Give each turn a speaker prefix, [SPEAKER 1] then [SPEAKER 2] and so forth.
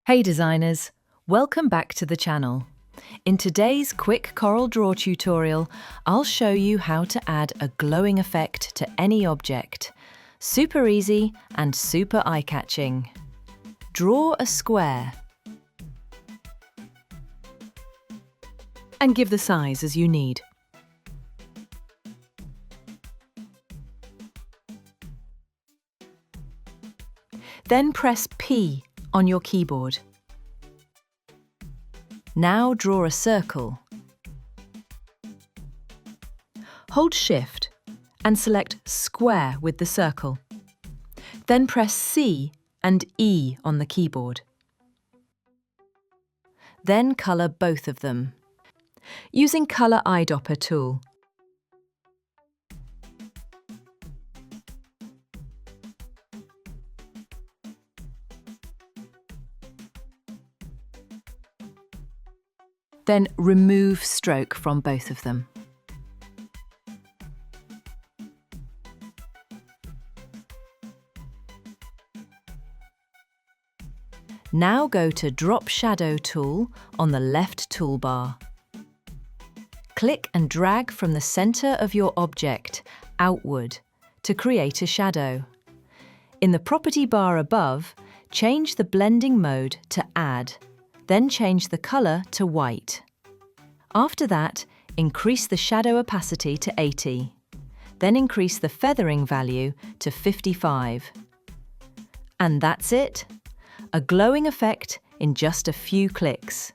[SPEAKER 1] Hey designers, welcome back to the channel. In today's quick CorelDraw tutorial, I'll show you how to add a glowing effect to any object. Super easy and super eye-catching. Draw a square and give the size as you need. Then press P on your keyboard. Now draw a circle. Hold Shift and select Square with the circle. Then press C and E on the keyboard. Then colour both of them using Colour Eyedropper tool. Then remove stroke from both of them. Now go to Drop Shadow tool on the left toolbar. Click and drag from the center of your object outward to create a shadow. In the property bar above, change the blending mode to Add. Then change the colour to white. After that, increase the shadow opacity to 80. Then increase the feathering value to 55. And that's it! A glowing effect in just a few clicks.